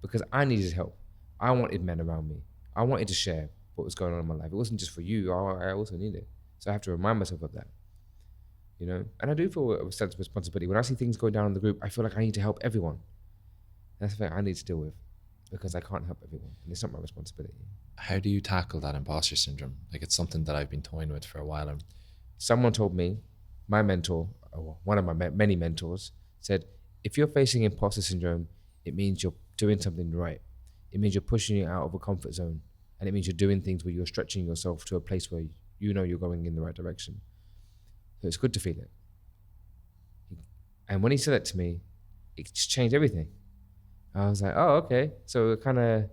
because I needed help. I wanted men around me. I wanted to share what was going on in my life. It wasn't just for you. I also need it. So I have to remind myself of that. You know, and I do feel a sense of responsibility. When I see things going down in the group, I feel like I need to help everyone. That's the thing I need to deal with because I can't help everyone. And it's not my responsibility. How do you tackle that imposter syndrome? Like, it's something that I've been toying with for a while. Someone told me, my mentor, or one of my many mentors, said, if you're facing imposter syndrome, it means you're doing something right. It means you're pushing you out of a comfort zone. And it means you're doing things where you're stretching yourself to a place where you know you're going in the right direction. So it's good to feel it. And when he said that to me, it just changed everything. I was like, oh, okay. So kind of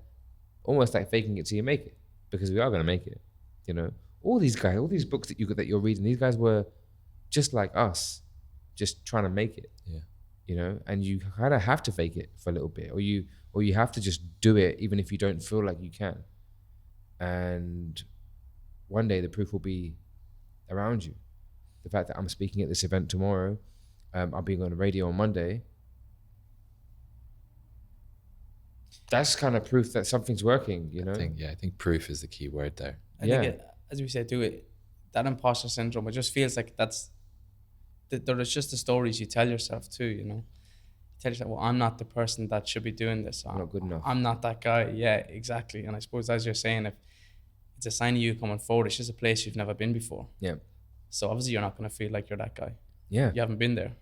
almost like faking it till you make it, because we are going to make it. You know, all these guys, all these books that you're reading, these guys were just like us, just trying to make it. Yeah. You know, and you kind of have to fake it for a little bit, or you have to just do it even if you don't feel like you can. And one day the proof will be around you. The fact that I'm speaking at this event tomorrow, I'll be on the radio on Monday. That's kind of proof that something's working, you know? I think proof is the key word there. I think as we said, that imposter syndrome, it just feels like there's just the stories you tell yourself too, you know? You tell yourself, well, I'm not the person that should be doing this. I'm not good enough. I'm not that guy. Yeah, exactly. And I suppose, as you're saying, if it's a sign of you coming forward, it's just a place you've never been before. Yeah. So obviously you're not going to feel like you're that guy. Yeah. You haven't been there.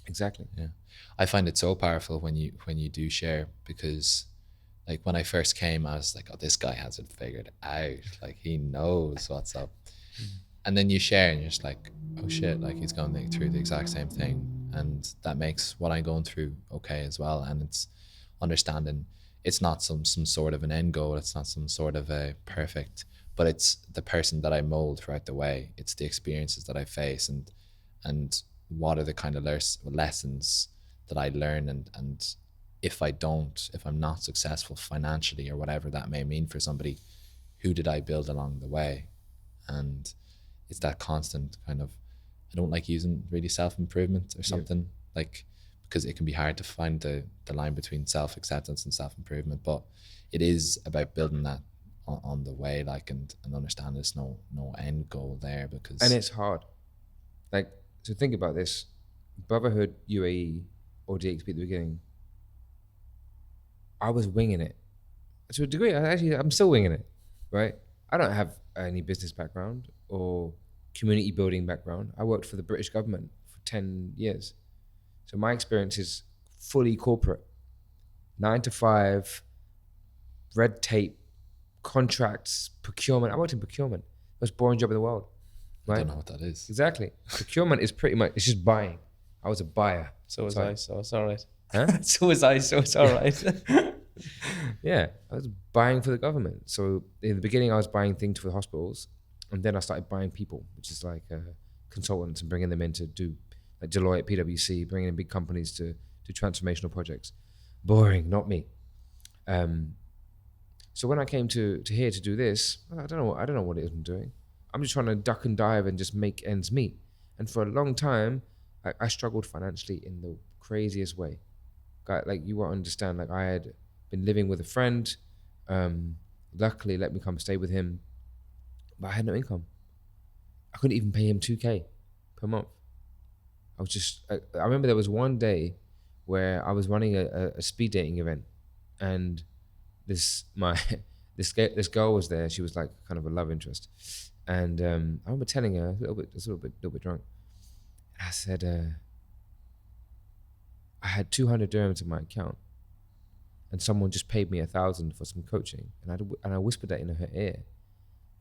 Exactly. Yeah. I find it so powerful when you do share, because like when I first came, I was like, oh, this guy has it figured out. Like, he knows what's up. And then you share and you're just like, oh shit, like he's going through the exact same thing. And that makes what I'm going through okay as well. And it's understanding it's not some sort of an end goal. It's not some sort of a perfect, but it's the person that I mold throughout the way. It's the experiences that I face and what are the kind of lessons that I learn. And if I'm not successful financially or whatever that may mean for somebody, who did I build along the way? And it's that constant kind of, I don't like using really self-improvement or something, like, because it can be hard to find the line between self-acceptance and self-improvement, but it is about building that on the way, like, and understand there's no end goal there, because... And it's hard. Like, so think about this. BrotherHood UAE or DXB at the beginning, I was winging it. To a degree, I'm still winging it, right? I don't have any business background or community building background. I worked for the British government for 10 years. So my experience is fully corporate. 9 to 5, red tape, contracts, procurement. I worked in procurement. Most boring job in the world. Right? I don't know what that is. Exactly. Procurement is pretty much, it's just buying. I was a buyer. So was I, so it's all right. Huh? So was I, so it's all right. Yeah, I was buying for the government. So in the beginning, I was buying things for the hospitals, and then I started buying people, which is like consultants, and bringing them in to do, like Deloitte, PwC, bringing in big companies to do transformational projects. Boring, not me. So when I came to here to do this, I don't know what it is I'm doing. I'm just trying to duck and dive and just make ends meet. And for a long time, I struggled financially in the craziest way. Like, you won't understand. Like, I had been living with a friend. luckily let me come stay with him, but I had no income. I couldn't even pay him 2K per month. I was just, I remember there was one day where I was running a speed dating event, and this girl was there. She was like kind of a love interest, and I remember telling her a little bit drunk. I said, I had 200 dirhams in my account, and someone just paid me 1,000 for some coaching, and I whispered that in her ear,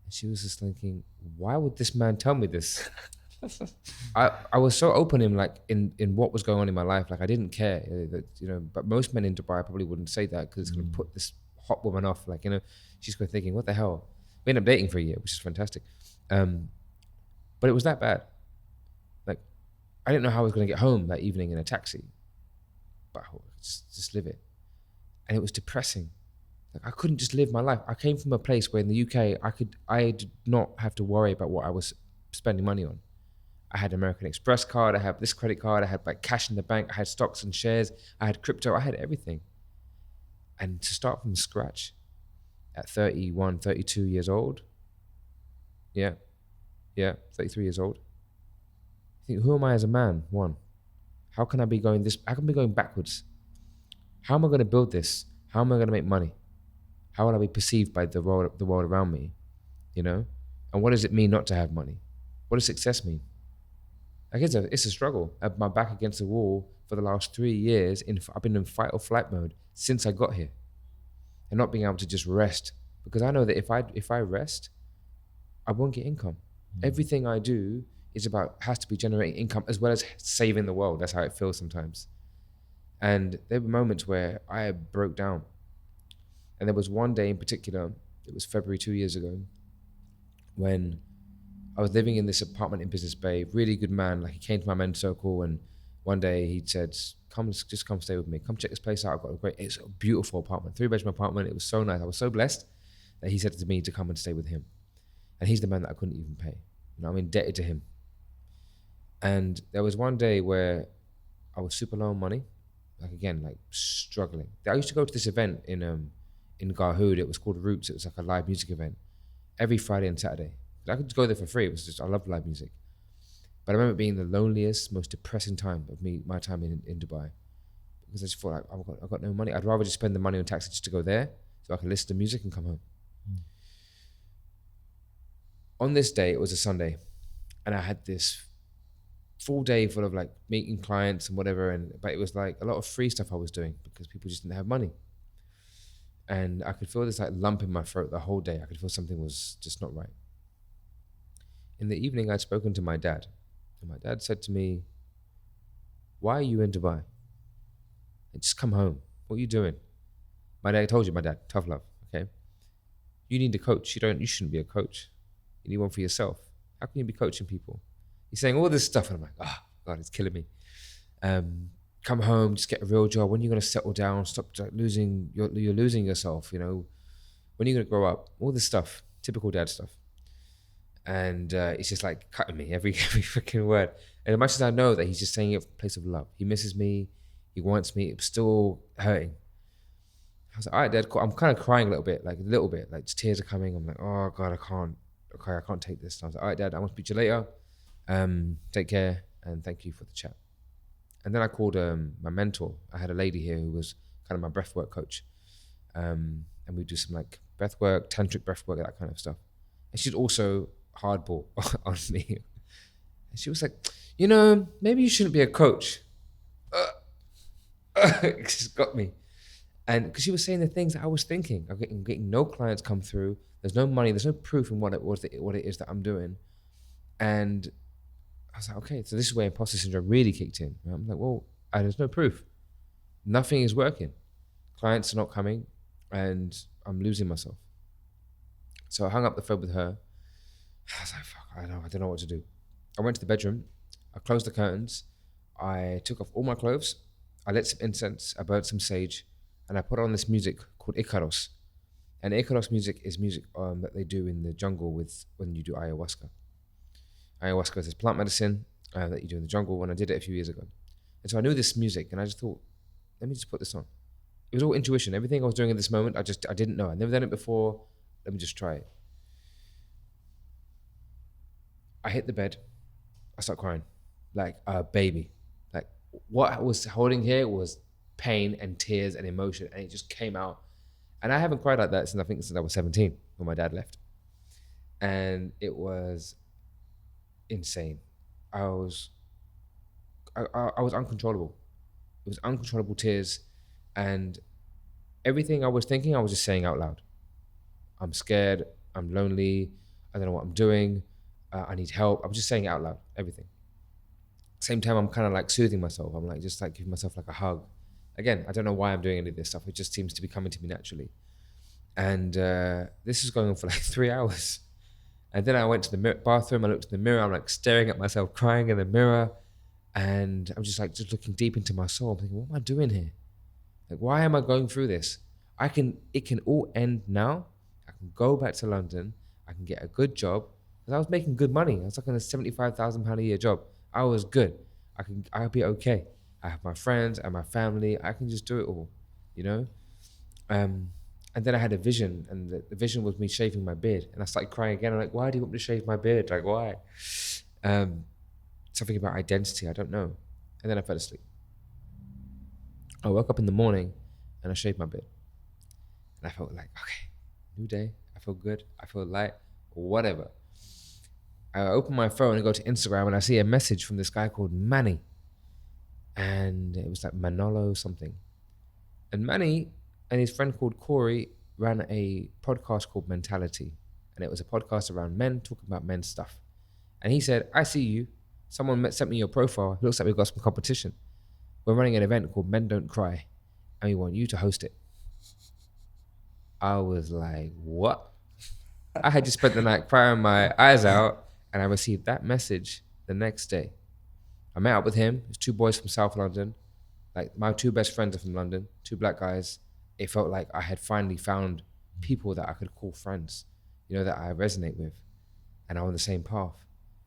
and she was just thinking, why would this man tell me this? I was so open in like in what was going on in my life. Like I didn't care that, but most men in Dubai probably wouldn't say that because it's going to put this hot woman off. Like, she's going to thinking, what the hell? We ended up dating for a year, which is fantastic. But it was that bad. Like I didn't know how I was going to get home that evening in a taxi, but I just live it. And it was depressing. Like I couldn't just live my life. I came from a place where in the UK, I did not have to worry about what I was spending money on. I had an American Express card, I had this credit card, I had like cash in the bank, I had stocks and shares, I had crypto, I had everything. And to start from scratch at 31, 32 years old, 33 years old, I think, who am I as a man? One, how can I be going backwards? How am I going to build this? How am I going to make money? How will I be perceived by the world around me? And what does it mean not to have money? What does success mean? Like it's a struggle. I have my back against the wall for the last 3 years. I've been in fight or flight mode since I got here, and not being able to just rest, because I know that if I rest, I won't get income. Everything I do has to be generating income as well as saving the world. That's how it feels sometimes. And there were moments where I broke down, and there was one day in particular. It was February 2 years ago, when I was living in this apartment in Business Bay. Really good man. Like he came to my men's circle, and one day he said, come stay with me. Come check this place out. It's a beautiful apartment, 3-bedroom apartment. It was so nice. I was so blessed that he said to me to come and stay with him. And he's the man that I couldn't even pay. I'm indebted to him. And there was one day where I was super low on money. Like struggling. I used to go to this event in Garhoud. It was called Roots. It was like a live music event every Friday and Saturday. I could go there for free. It was just, I love live music. But I remember it being the loneliest, most depressing time of my time in Dubai, because I just thought, like, I've got no money. I'd rather just spend the money on taxi just to go there so I can listen to music and come home. On this day, it was a Sunday, and I had this full day full of like meeting clients and whatever, but it was like a lot of free stuff I was doing because people just didn't have money. And I could feel this like lump in my throat the whole day. I could feel something was just not right. In the evening, I'd spoken to my dad, and my dad said to me, why are you in Dubai? And just come home. What are you doing? My dad told you, my dad, tough love, okay? You need a coach. You shouldn't be a coach. You need one for yourself. How can you be coaching people? He's saying all this stuff, and I'm like, oh, God, it's killing me. Come home, just get a real job. When are you going to settle down? Stop losing, you're losing yourself, When are you going to grow up? All this stuff, typical dad stuff. And it's just like cutting me every freaking word. And as much as I know that he's just saying it from a place of love, he misses me, he wants me, it's still hurting. I was like, all right, Dad, cool. I'm kind of crying a little bit, like just tears are coming. I'm like, oh God, I can't take this. And I was like, all right, Dad, I want to speak to you later. Take care, and thank you for the chat. And then I called my mentor. I had a lady here who was kind of my breathwork coach. And we do some like breathwork, tantric breathwork, that kind of stuff. And she's also hardball on me. And she was like, maybe you shouldn't be a coach. It just got me. And because she was saying the things that I was thinking. I'm getting no clients come through. There's no money. There's no proof in what it is that I'm doing. And I was like, okay, so this is where imposter syndrome really kicked in. I'm like, well, there's no proof. Nothing is working. Clients are not coming, and I'm losing myself. So I hung up the phone with her. I was like, fuck, I don't know what to do. I went to the bedroom. I closed the curtains. I took off all my clothes. I lit some incense. I burnt some sage. And I put on this music called Ikaros. And Ikaros music is music that they do in the jungle when you do ayahuasca. Ayahuasca is this plant medicine that you do in the jungle, and I did it a few years ago. And so I knew this music, and I just thought, let me just put this on. It was all intuition. Everything I was doing in this moment, I didn't know. I'd never done it before. Let me just try it. I hit the bed. I start crying like a baby. Like what I was holding here was pain and tears and emotion, and it just came out. And I haven't cried like that since I was 17 when my dad left. And it was insane. I was uncontrollable. It was uncontrollable tears, and everything I was thinking, I was just saying out loud. I'm scared. I'm lonely. I don't know what I'm doing. I need help. I was just saying it out loud, everything. Same time, I'm kind of like soothing myself. I'm like just like giving myself like a hug. Again, I don't know why I'm doing any of this stuff. It just seems to be coming to me naturally. And this is going on for like 3 hours. And then I went to the bathroom. I looked in the mirror. I'm like staring at myself, crying in the mirror. And I'm just looking deep into my soul. I'm thinking, what am I doing here? Like, why am I going through this? It can all end now. I can go back to London. I can get a good job. Because I was making good money. I was like on a £75,000 a year job. I was good. I'll be okay. I have my friends and my family. I can just do it all, you know? And then I had a vision, and the vision was me shaving my beard. And I started crying again. I'm like, why do you want me to shave my beard? Like, why? Something about identity, I don't know. And then I fell asleep. I woke up in the morning and I shaved my beard. And I felt like, okay, new day. I feel good. I feel light, whatever. I open my phone and go to Instagram and I see a message from this guy called Manny. And it was like Manolo something. And Manny and his friend called Corey ran a podcast called Mentality. And it was a podcast around men talking about men's stuff. And he said, I see you. Someone sent me your profile. It looks like we've got some competition. We're running an event called Men Don't Cry. And we want you to host it. I was like, what? I had just spent the night crying my eyes out. And I received that message the next day. I met up with him. There's 2 boys from South London. Like my 2 best friends are from London, 2 black guys. It felt like I had finally found people that I could call friends, you know, that I resonate with, and are on the same path.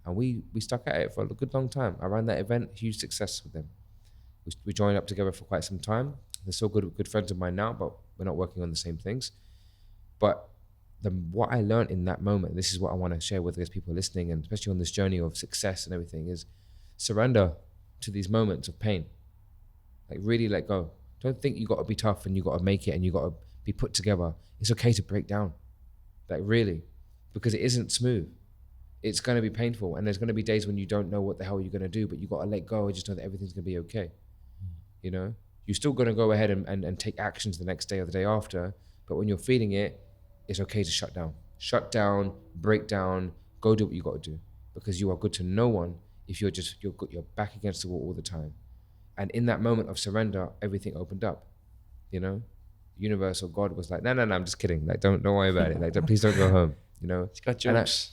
And we stuck at it for a good long time. I ran that event, huge success with them. We joined up together for quite some time. They're still good friends of mine now, but we're not working on the same things. But what I learned in that moment, this is what I want to share with those people listening, and especially on this journey of success and everything, is surrender to these moments of pain. Like really let go. Don't think you got to be tough and you got to make it and you got to be put together. It's okay to break down. Like really, because it isn't smooth. It's going to be painful, and there's going to be days when you don't know what the hell you're going to do, but you got to let go and just know that everything's going to be okay. You know, you're still going to go ahead and take actions the next day or the day after, but when you're feeling it, it's okay to shut down. Shut down, break down, go do what you got to do, because you are good to no one if you're back against the wall all the time. And in that moment of surrender, everything opened up, you know? Universe or God was like, no, I'm just kidding. Like, don't worry about it. Like, please don't go home, you know? It's got jokes.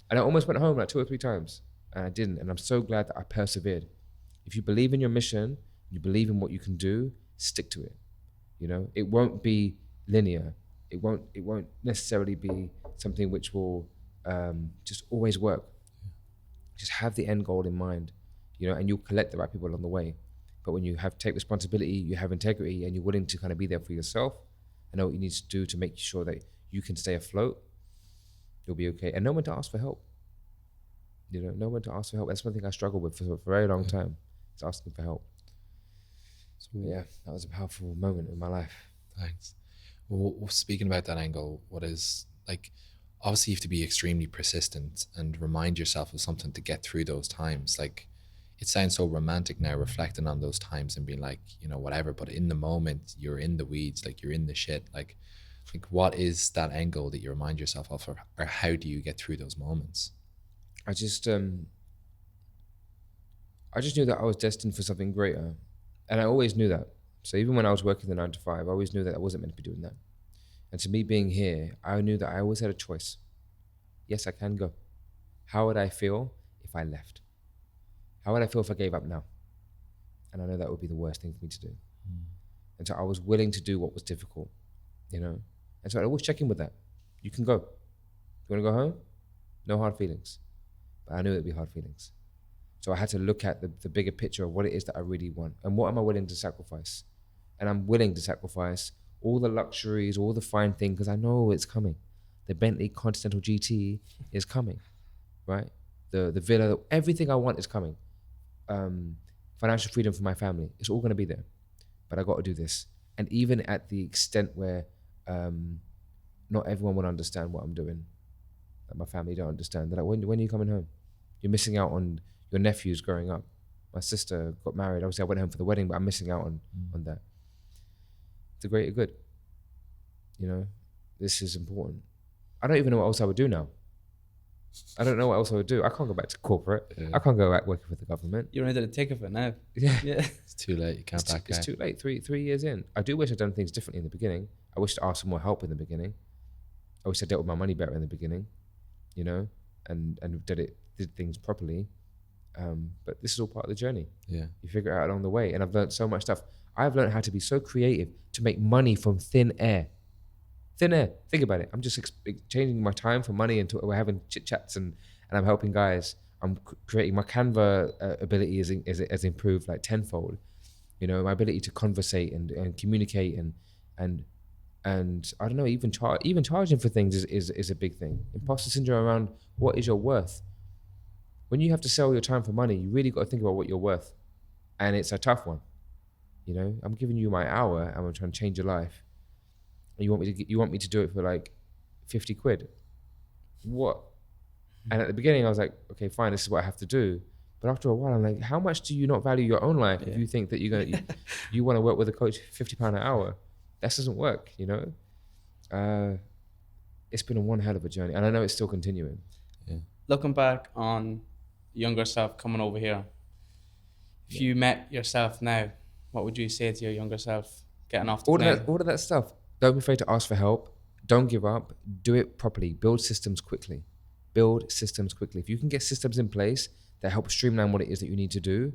And I almost went home like 2 or 3 times, and I didn't. And I'm so glad that I persevered. If you believe in your mission, you believe in what you can do, stick to it. You know, it won't be linear. It won't necessarily be something which will just always work. Just have the end goal in mind, you know, and you'll collect the right people along the way. But when you take responsibility, you have integrity, and you're willing to kind of be there for yourself and know what you need to do to make sure that you can stay afloat, you'll be okay. And know when to ask for help. You know when to ask for help. That's one thing I struggled with for a very long time. It's asking for help. So yeah, that was a powerful moment in my life. Thanks. Well, speaking about that angle, what is like, obviously you have to be extremely persistent and remind yourself of something to get through those times. Like, it sounds so romantic now, reflecting on those times and being like, you know, whatever, but in the moment you're in the weeds, like you're in the shit. Like what is that end goal that you remind yourself of, or how do you get through those moments? I just knew that I was destined for something greater, and I always knew that. So even when I was working the 9 to 5, I always knew that I wasn't meant to be doing that. And to me being here, I knew that I always had a choice. Yes, I can go. How would I feel if I left? How would I feel if I gave up now? And I know that would be the worst thing for me to do. And so I was willing to do what was difficult, you know? And so I always check in with that. You can go. You want to go home? No hard feelings. But I knew it'd be hard feelings. So I had to look at the bigger picture of what it is that I really want and what am I willing to sacrifice. And I'm willing to sacrifice all the luxuries, all the fine things, because I know it's coming. The Bentley Continental GT is coming, right? The villa, everything I want is coming. Financial freedom for my family, it's all going to be there. But I got to do this. And even at the extent where not everyone will understand what I'm doing, like my family don't understand. They're like, when are you coming home? You're missing out on your nephews growing up. My sister got married. Obviously, I went home for the wedding, but I'm missing out on that. The greater good. You know, this is important. I don't even know what else I would do now. I don't know what else I would do. I can't go back to corporate. Yeah. I can't go back working for the government. You're under the ticket for now. Yeah. It's too late. You can't back out. It's too late. 3 years in. I do wish I'd done things differently in the beginning. I wish I asked for more help in the beginning. I wish I dealt with my money better in the beginning, you know, and did things properly. But this is all part of the journey. Yeah. You figure it out along the way. And I've learned so much stuff. I've learned how to be so creative to make money from thin air. Thin air. Think about it. I'm just exchanging my time for money, and we're having chit chats, and I'm helping guys. I'm creating my Canva ability is improved like tenfold. You know, my ability to conversate and communicate and I don't know, even charging for things is a big thing. Imposter syndrome around what is your worth. When you have to sell your time for money, you really got to think about what you're worth, and it's a tough one. You know, I'm giving you my hour, and I'm trying to change your life. And you want me to do it for like 50 quid? What? And at the beginning I was like, okay, fine, this is what I have to do. But after a while I'm like, how much do you not value your own life if you think that you want to work with a coach £50 an hour? That doesn't work, you know? It's been one hell of a journey, and I know it's still continuing. Yeah. Looking back on younger self coming over here, if you met yourself now, what would you say to your younger self getting off the plane? All of that stuff. Don't be afraid to ask for help. Don't give up. Do it properly. Build systems quickly. If you can get systems in place that help streamline what it is that you need to do,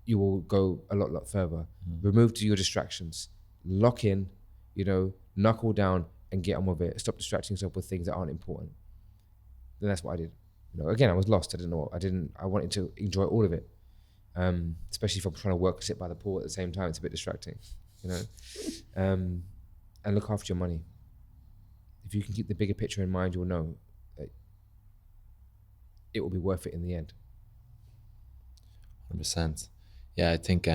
you will go a lot further. Remove your distractions. Lock in, you know, knuckle down and get on with it. Stop distracting yourself with things that aren't important. And that's what I did. You know, again, I was lost. I wanted to enjoy all of it. Especially if I'm trying to sit by the pool at the same time. It's a bit distracting, you know. And look after your money. If you can keep the bigger picture in mind, you'll know that it will be worth it in the end. 100%. Yeah, I think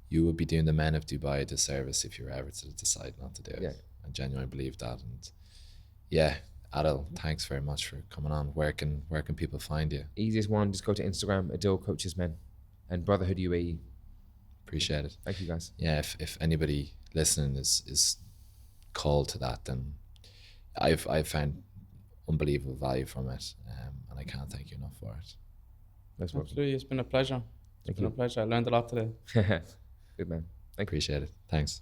you would be doing the men of Dubai a disservice if you were ever to decide not to do it. Yeah. I genuinely believe that. And yeah, Adil, thanks very much for coming on. Where can people find you? Easiest one, just go to Instagram, Adil Coaches Men, and BrotherHood UAE. Appreciate it. Thank you, guys. Yeah, if anybody listening is called to that, then I've found unbelievable value from it, and I can't thank you enough for it. Absolutely, it's been a pleasure. It's been a pleasure. I learned a lot today. Good man. Appreciate it. Thanks.